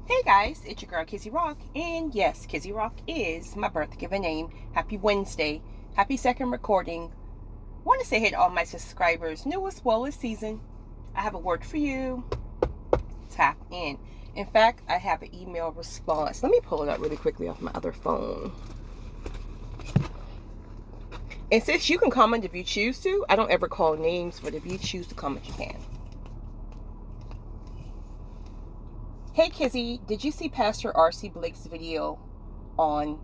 Hey guys, it's your girl Kizzy Rock, and yes, Kizzy Rock is my birth given name. Happy Wednesday, happy second recording. Want to say hey to all my subscribers, new as well as season. I have a word for you. Tap in. In fact, I have an email response. Let me pull it up really quickly off my other phone. And since you can comment if you choose to, I don't ever call names, but if you choose to comment, you can. Hey Kizzy, did you see Pastor R.C. Blake's video on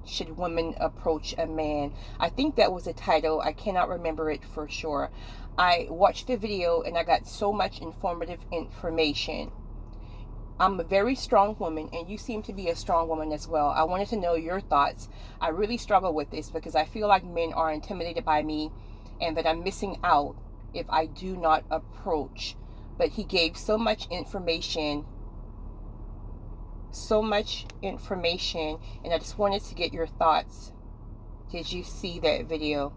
should women approach a man? I think that was the title. I cannot remember it for sure. I watched the video and I got so much informative information. I'm a very strong woman and you seem to be a strong woman as well. I wanted to know your thoughts. I really struggle with this because I feel like men are intimidated by me and that I'm missing out if I do not approach. But he gave so much information, and I just wanted to get your thoughts. Did you see that video?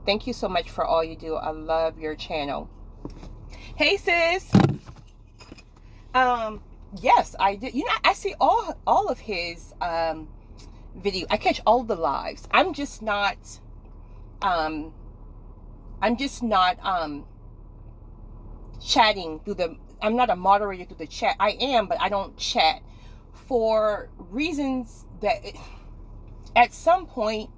Thank you so much for all you do. I love your channel. Hey sis. Yes, I did. You know, I see all of his video. I catch all the lives. I'm just not chatting through the, I'm not a moderator through the chat. I am, but I don't chat for reasons that at some point,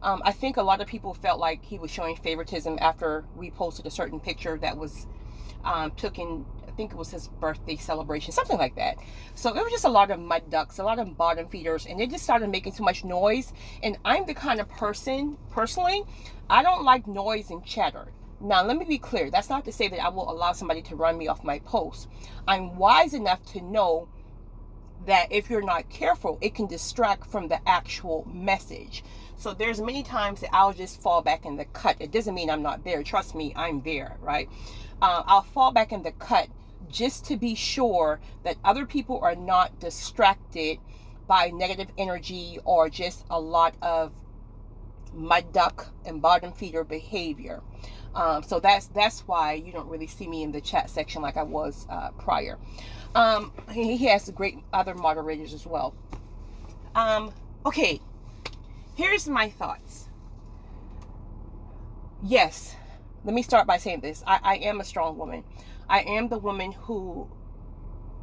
I think a lot of people felt like he was showing favoritism after we posted a certain picture that was taken, I think it was his birthday celebration, something like that. So it was just a lot of mud ducks, a lot of bottom feeders, and they just started making too much noise. And I'm the kind of person, personally, I don't like noise and chatter. Now, let me be clear. That's not to say that I will allow somebody to run me off my post. I'm wise enough to know that if you're not careful, it can distract from the actual message. So there's many times that I'll just fall back in the cut. It doesn't mean I'm not there. Trust me, I'm there, right? I'll fall back in the cut just to be sure that other people are not distracted by negative energy or just a lot of mud duck and bottom feeder behavior. So that's why you don't really see me in the chat section like I was prior. He has great other moderators as well. Okay, here's my thoughts. Yes, let me start by saying this. I am a strong woman. I am the woman who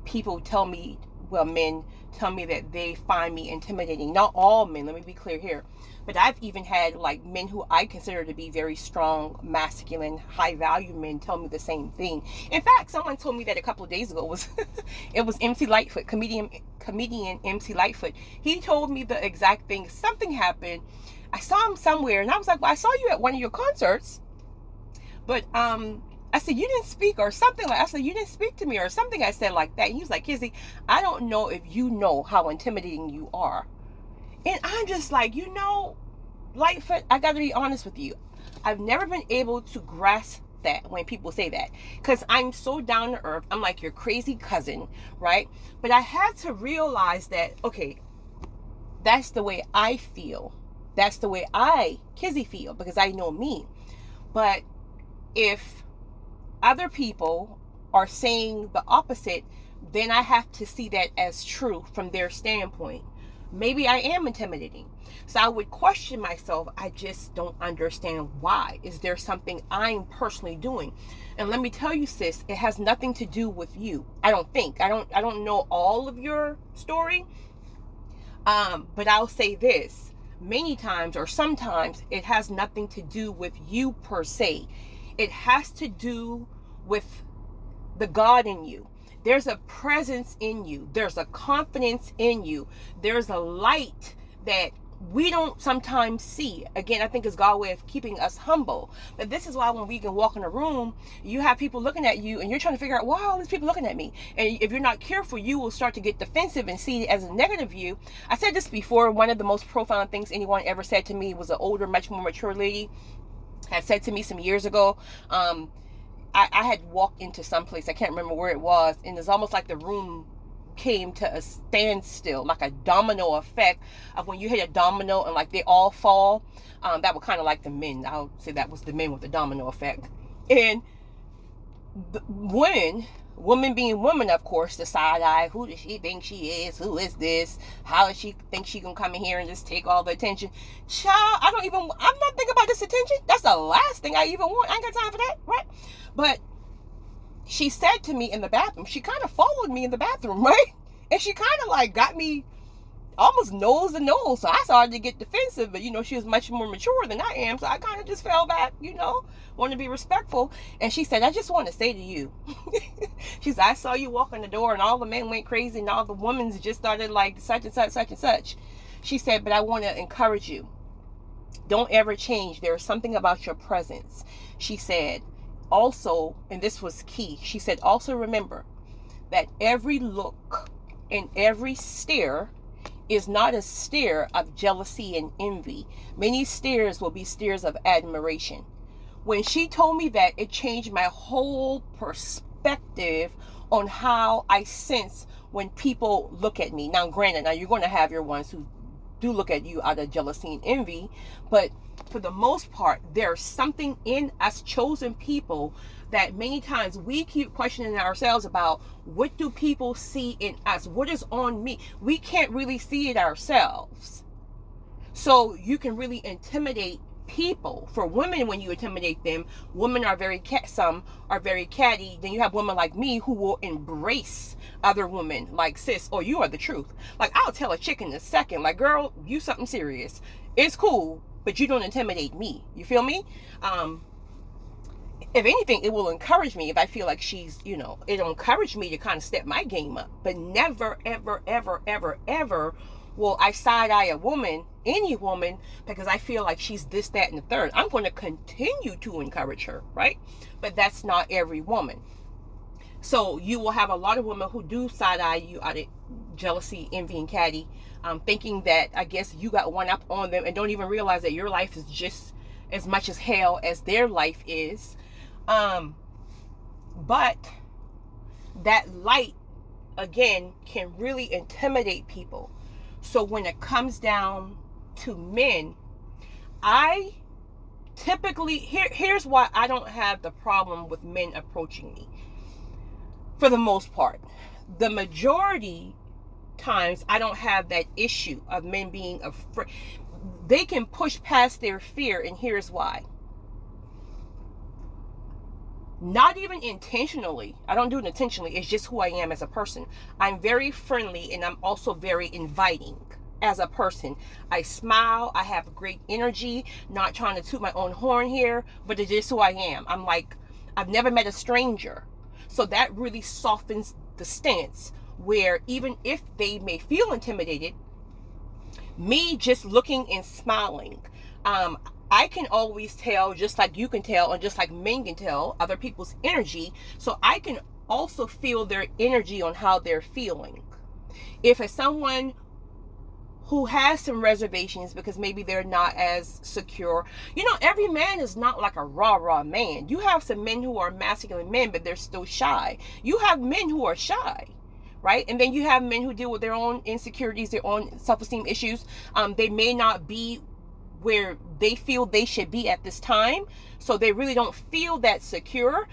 people tell me, well, men tell me that they find me intimidating. Not all men, let me be clear here. But I've even had like men who I consider to be very strong, masculine, high value men tell me the same thing. In fact, someone told me that a couple of days ago. It was MC Lightfoot, comedian MC Lightfoot. He told me the exact thing. Something happened. I saw him somewhere and I was like, well, I saw you at one of your concerts. But I said, you didn't speak or something like, I said, you didn't speak to me or something I said like that. And he was like, Kizzy, I don't know if you know how intimidating you are. And I'm just like, you know, Lightfoot, I got to be honest with you. I've never been able to grasp that when people say that. Because I'm so down to earth. I'm like your crazy cousin, right? But I had to realize that, okay, that's the way I feel. That's the way I, Kizzy, feel. Because I know me. But if other people are saying the opposite, then I have to see that as true from their standpoint. Maybe I am intimidating. So I would question myself. I just don't understand why. Is there something I'm personally doing? And let me tell you, sis, it has nothing to do with you. I don't think. I don't know all of your story. But I'll say this. Many times or sometimes it has nothing to do with you per se. It has to do with the God in you. There's a presence in you. There's a confidence in you. There's a light that we don't sometimes see. Again, I think it's God's way of keeping us humble. But this is why when we can walk in a room, you have people looking at you and you're trying to figure out, why are all these people looking at me? And if you're not careful, you will start to get defensive and see it as a negative view. I said this before. One of the most profound things anyone ever said to me was an older, much more mature lady had said to me some years ago. I had walked into some place, I can't remember where it was, and it's almost like the room came to a standstill, like a domino effect of when you hit a domino and like they all fall. That was kind of like the men. I would say that was the men with the domino effect. And when Woman being woman, of course, the side eye. Who does she think she is? Who is this? How does she think she can come in here and just take all the attention? Child, I'm not thinking about this attention. That's the last thing I even want. I ain't got time for that, right? But she said to me in the bathroom, she kind of followed me in the bathroom, right? And she kind of like got me almost nose to nose. So I started to get defensive, but she was much more mature than I am. So I kind of just fell back, wanted to be respectful. And she said, I just want to say to you, she said, I saw you walk in the door and all the men went crazy and all the women just started like such and such, such and such. She said, but I want to encourage you. Don't ever change. There's something about your presence. She said, also, and this was key, she said, also remember that every look and every stare is not a stare of jealousy and envy. Many stares will be stares of admiration. When she told me that, it changed my whole perspective on how I sense when people look at me. Now, granted, you're going to have your ones who do look at you out of jealousy and envy, but for the most part, there's something in us chosen people that many times we keep questioning ourselves about, what do people see in us? What is on me? We can't really see it ourselves. So you can really intimidate people. For women, when you intimidate them, women are some are very catty. Then you have women like me who will embrace other women like, sis, or you are the truth. Like, I'll tell a chick in a second, like, girl, you something serious. It's cool, but you don't intimidate me. You feel me? If anything, it will encourage me if I feel like she's, it'll encourage me to kind of step my game up. But never, ever, ever, ever, ever will I side-eye a woman, any woman, because I feel like she's this, that, and the third. I'm going to continue to encourage her, right? But that's not every woman. So you will have a lot of women who do side-eye you out of jealousy, envy, and catty, thinking that, I guess, you got one up on them and don't even realize that your life is just as much as hell as their life is. But that light, again, can really intimidate people. So when it comes down to men, I typically, here's why I don't have the problem with men approaching me. For the most part, the majority times I don't have that issue of men being afraid. They can push past their fear, and here's why. Not even intentionally. I don't do it intentionally. It's just who I am as a person. I'm very friendly, and I'm also very inviting as a person. I smile. I have great energy. Not trying to toot my own horn here, but it's just who I am. I'm like, I've never met a stranger. So that really softens the stance, where even if they may feel intimidated, me just looking and smiling, I can always tell, just like you can tell, and just like men can tell, other people's energy. So I can also feel their energy on how they're feeling. If it's someone who has some reservations because maybe they're not as secure, every man is not like a rah man. You have some men who are masculine men, but they're still shy. You have men who are shy, right? And then you have men who deal with their own insecurities, their own self-esteem issues. They may not be where they feel they should be at this time, so they really don't feel that secure.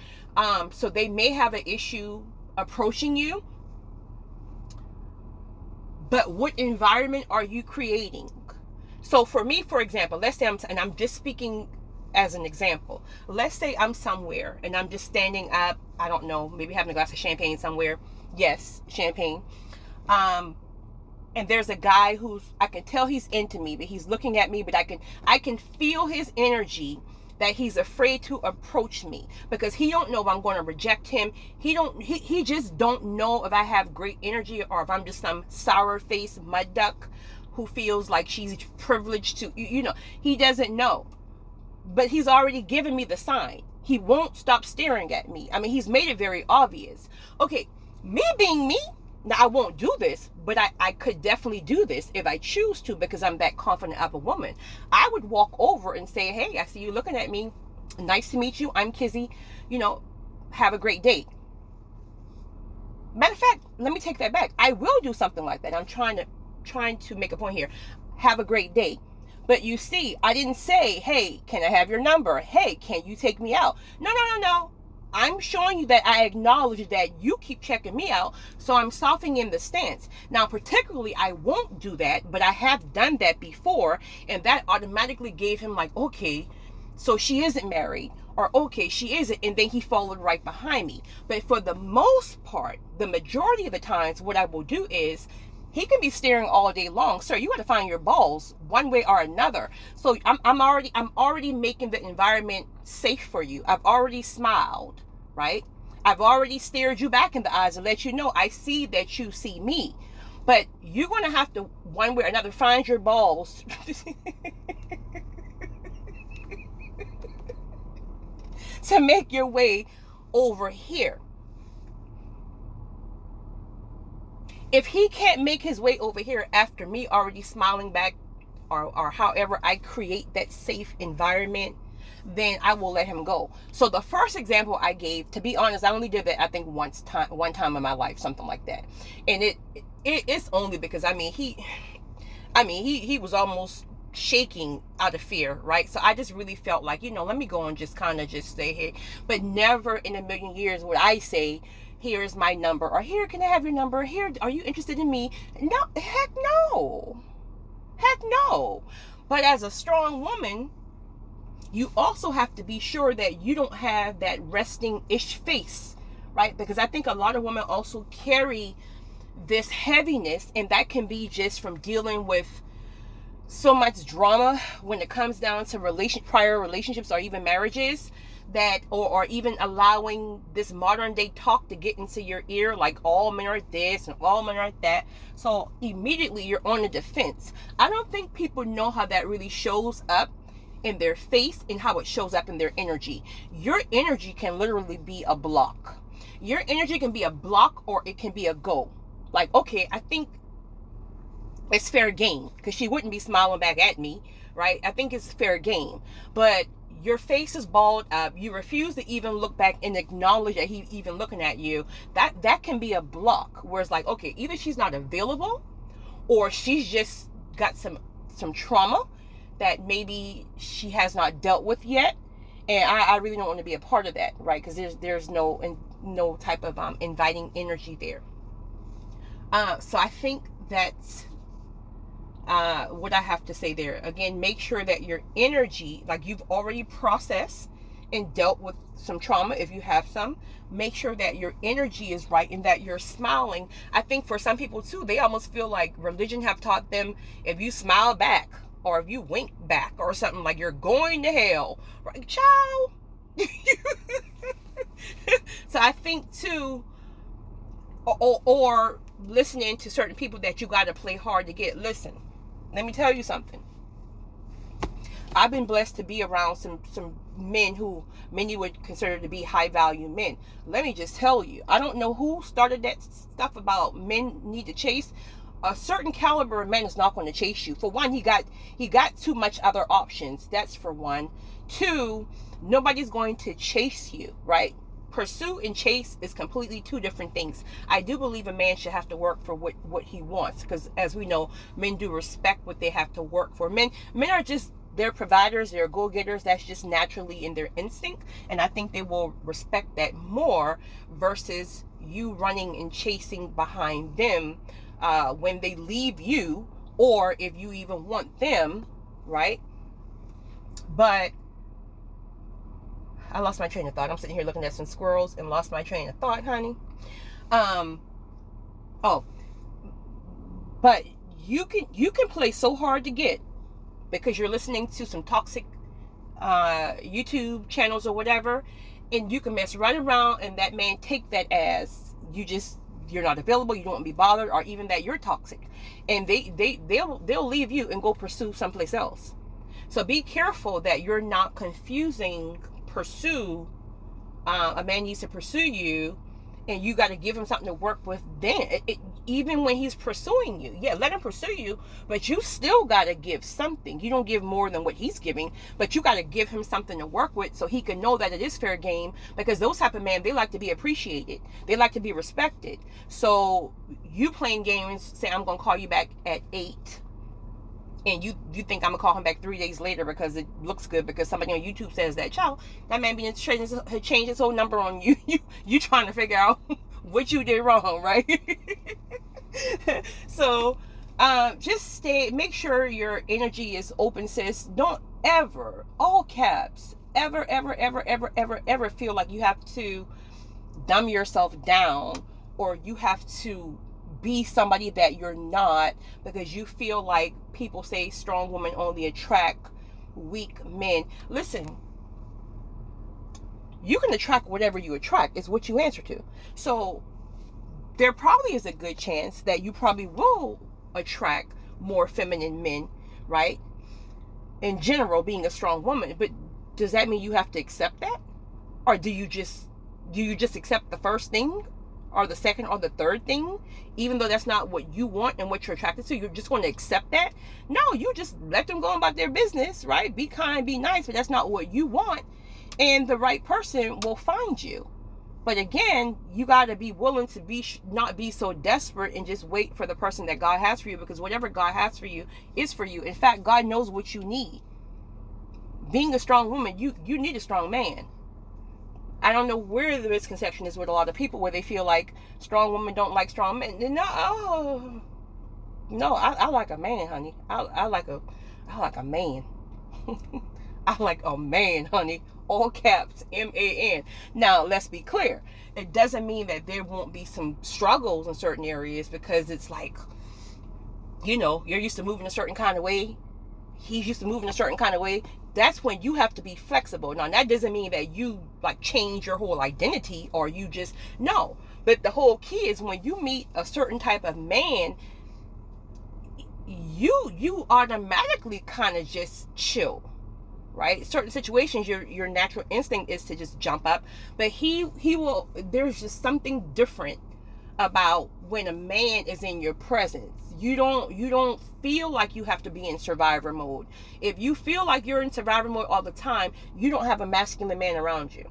So they may have an issue approaching you. But what environment are you creating? So for me, for example, let's say I'm just speaking as an example. Let's say I'm somewhere and I'm just standing up, I don't know, maybe having a glass of champagne somewhere. Yes, champagne. And there's a guy I can tell he's into me, but he's looking at me, but I can feel his energy that he's afraid to approach me because he don't know if I'm going to reject him. He just don't know if I have great energy or if I'm just some sour-faced mud duck who feels like she's privileged to, he doesn't know. But he's already given me the sign. He won't stop staring at me. I mean, he's made it very obvious. Okay, me being me, now I won't do this, but I could definitely do this if I choose to because I'm that confident of a woman. I would walk over and say, hey, I see you looking at me. Nice to meet you. I'm Kizzy. Have a great date. Matter of fact, let me take that back. I will do something like that. I'm trying to make a point here. Have a great date. But you see, I didn't say, hey, can I have your number? Hey, can you take me out? No. I'm showing you that I acknowledge that you keep checking me out, so I'm softening the stance. Now, particularly, I won't do that, but I have done that before, and that automatically gave him like, okay, so she isn't married, or okay, she isn't, and then he followed right behind me. But for the most part, the majority of the times, what I will do is, he can be staring all day long. Sir, you got to find your balls one way or another. So I'm already making the environment safe for you. I've already smiled, right? I've already stared you back in the eyes and let you know I see that you see me. But you're going to have to, one way or another, find your balls to make your way over here. If he can't make his way over here after me already smiling back, or however I create that safe environment, then I will let him go. So the first example I gave, to be honest, I only did that I think one time in my life, something like that. And it's only because he was almost shaking out of fear, right? So I just really felt like, let me go and just kind of just stay here. But never in a million years would I say, here's my number, or here, can I have your number? Here, are you interested in me? No, heck no. Heck no. But as a strong woman, you also have to be sure that you don't have that resting-ish face, right? Because I think a lot of women also carry this heaviness, and that can be just from dealing with so much drama when it comes down to prior relationships or even marriages, that or even allowing this modern day talk to get into your ear, like all men are this and all men are that. So immediately you're on the defense. I don't think people know how that really shows up in their face and how it shows up in their energy. Your energy can literally be a block. Your energy can be a block, or it can be a go. Like, okay, I think it's fair game, because she wouldn't be smiling back at me, right? I think it's fair game. But your face is balled up. You refuse to even look back and acknowledge that he's even looking at you. That can be a block, where it's like, okay, either she's not available, or she's just got some trauma that maybe she has not dealt with yet. And I really don't want to be a part of that, right? Because there's no type of inviting energy there. So I think that's what I have to say there. Again, make sure that your energy, like you've already processed and dealt with some trauma, if you have some. Make sure that your energy is right and that you're smiling. I think for some people too, they almost feel like religion have taught them, if you smile back or if you wink back or something, like you're going to hell, right? Ciao. So I think too, or listening to certain people that you got to play hard to get. Listen, let me tell you something. I've been blessed to be around some men who many would consider to be high value men. Let me just tell you, I don't know who started that stuff about men need to chase. A certain caliber of man is not going to chase you. For one, he got too much other options. That's for one. Two, nobody's going to chase you, right? Pursue and chase is completely two different things. I do believe a man should have to work for what he wants, because as we know, men do respect what they have to work for. Men are just, they're providers, they're go-getters. That's just naturally in their instinct, and I think they will respect that more versus you running and chasing behind them when they leave you, or if you even want them, right? But I lost my train of thought. I'm sitting here looking at some squirrels and lost my train of thought, honey. But you can play so hard to get because you're listening to some toxic YouTube channels or whatever, and you can mess right around and that man take that as you're not available, you don't want to be bothered, or even that you're toxic, and they'll leave you and go pursue someplace else. So be careful that you're not confusing pursue. A man needs to pursue you, and you got to give him something to work with. Then even when he's pursuing you, yeah, let him pursue you, but you still got to give something. You don't give more than what he's giving, but you got to give him something to work with so he can know that it is fair game, because those type of men, they like to be appreciated, they like to be respected. So you playing games, say I'm gonna call you back at 8, and you think I'm gonna call him back 3 days later because it looks good because somebody on YouTube says that, child, that man being changed his whole number on you. You trying to figure out what you did wrong, right? So just make sure your energy is open, sis. Don't ever, all caps, ever feel like you have to dumb yourself down, or you have to be somebody that you're not because you feel like people say strong women only attract weak men. Listen, you can attract whatever you attract. It's what you answer to. So there probably is a good chance that you probably will attract more feminine men, right? In general, being a strong woman. But does that mean you have to accept that? Or do you just accept the first thing, or the second, or the third thing, even though that's not what you want and what you're attracted to? You're just going to accept that? No, you just let them go about their business, right? Be kind, be nice, but that's not what you want, and the right person will find you. But again, you got to be willing to not be so desperate and just wait for the person that God has for you, because whatever God has for you is for you. In fact, God knows what you need. Being a strong woman, you need a strong man. I don't know where the misconception is with a lot of people, where they feel like strong women don't like strong men. No, I like a man, honey. I like a man. I like a man, honey. All caps, MAN. Now, let's be clear. It doesn't mean that there won't be some struggles in certain areas, because it's like, you're used to moving a certain kind of way. He's used to moving a certain kind of way. That's when you have to be flexible. Now, that doesn't mean that you change your whole identity, or you just, no. But the whole key is when you meet a certain type of man, you automatically kind of just chill, right? Certain situations, your natural instinct is to just jump up, but he will. There's just something different about when a man is in your presence. You don't feel like you have to be in survivor mode. If you feel like you're in survivor mode all the time, you don't have a masculine man around you.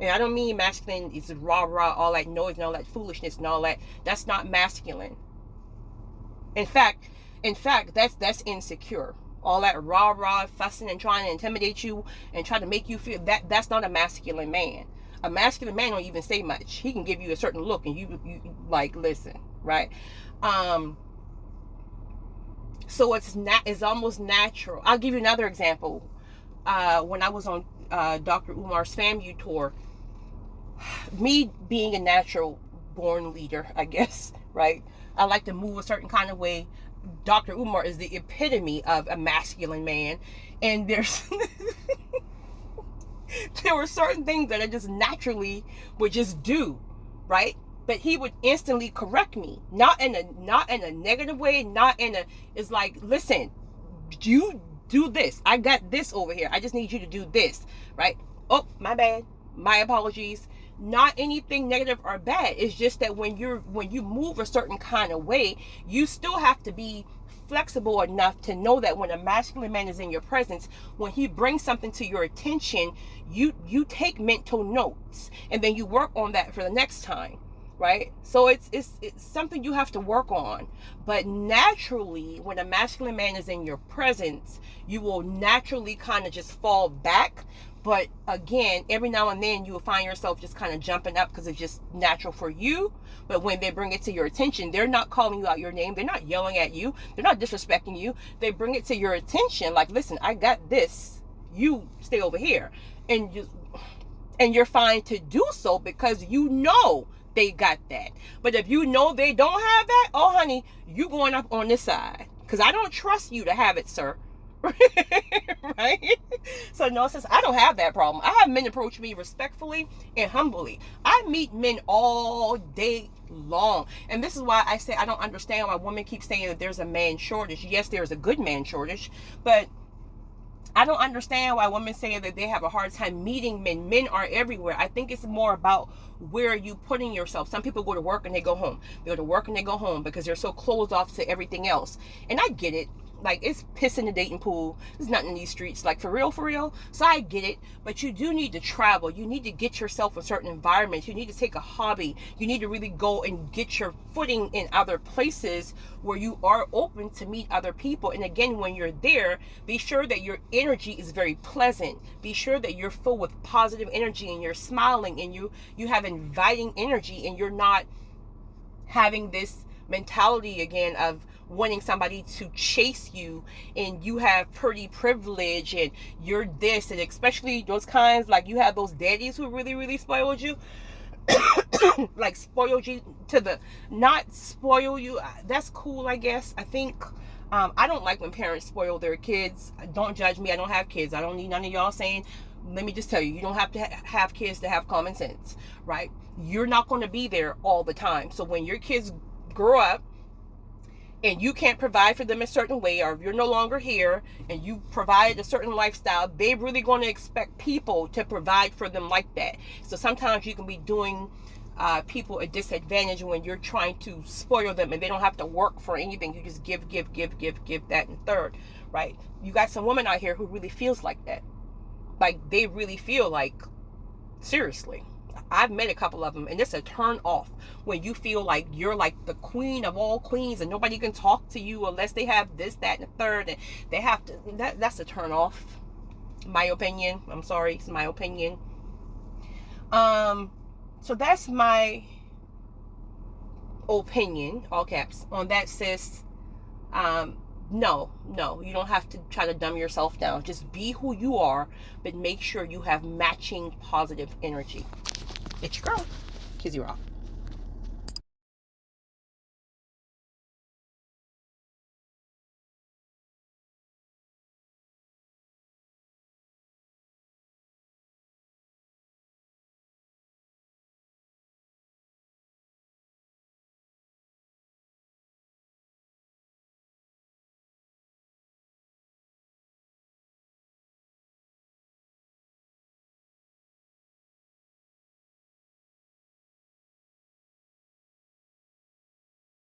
And I don't mean masculine is rah, all that noise and all that foolishness and all that. That's not masculine. In fact, that's insecure. All that rah, fussing and trying to intimidate you and try to make you feel that's not a masculine man. A masculine man don't even say much. He can give you a certain look and you like, listen, right? So it's almost natural. I'll give you another example. When I was on Dr. Umar's FAMU tour, me being a natural born leader, I guess, right? I like to move a certain kind of way. Dr. Umar is the epitome of a masculine man, and there were certain things that I just naturally would just do, right? But he would instantly correct me, not in a negative way, it's like, listen, you do this. I got this over here. I just need you to do this, right? Oh, my bad. My apologies. Not anything negative or bad. It's just that when you move a certain kind of way, you still have to be flexible enough to know that when a masculine man is in your presence, when he brings something to your attention, you take mental notes, and then you work on that for the next time, right? So it's something you have to work on. But naturally, when a masculine man is in your presence, you will naturally kind of just fall back. But again, every now and then you will find yourself just kind of jumping up because it's just natural for you. But when they bring it to your attention, they're not calling you out your name. They're not yelling at you. They're not disrespecting you. They bring it to your attention like, listen, I got this. You stay over here. And you're fine to do so because you know they got that. But if you know they don't have that, oh, honey, you going up on this side. Because I don't trust you to have it, sir. Right? So no, since I don't have that problem, I have men approach me respectfully and humbly. I meet men all day long, and this is why I say I don't understand why women keep saying that there's a man shortage. Yes, there's a good man shortage, but I don't understand why women say that they have a hard time meeting men. Men are everywhere. I think it's more about where are you putting yourself. Some people go to work and they go home. They go to work and they go home because they're so closed off to everything else. And I get it. Like, it's piss in the dating pool. There's nothing in these streets. Like, for real, for real. So I get it. But you do need to travel. You need to get yourself in certain environments. You need to take a hobby. You need to really go and get your footing in other places where you are open to meet other people. And again, when you're there, be sure that your energy is very pleasant. Be sure that you're full with positive energy and you're smiling and you have inviting energy, and you're not having this mentality again of wanting somebody to chase you, and you have pretty privilege and you're this, and especially those kinds, like you have those daddies who really, really spoiled you. Like spoiled you to the, not spoil you. That's cool, I guess. I think I don't like when parents spoil their kids. Don't judge me. I don't have kids. I don't need none of y'all saying, let me just tell you, you don't have to have kids to have common sense, right? You're not going to be there all the time. So when your kids grow up and you can't provide for them a certain way, or if you're no longer here and you provide a certain lifestyle, they're really going to expect people to provide for them like that. So sometimes you can be doing people a disadvantage when you're trying to spoil them and they don't have to work for anything. You just give that and third, right? You got some women out here who really feels like that. Like, they really feel like, seriously. I've met a couple of them, and it's a turn off when you feel like you're like the queen of all queens and nobody can talk to you unless they have this, that, and the third, and they have to, that's a turn off. My opinion. I'm sorry, it's my opinion. So that's my opinion, all caps, on that, sis. No, you don't have to try to dumb yourself down. Just be who you are, but make sure you have matching positive energy. It's your girl, Kizzy Rock.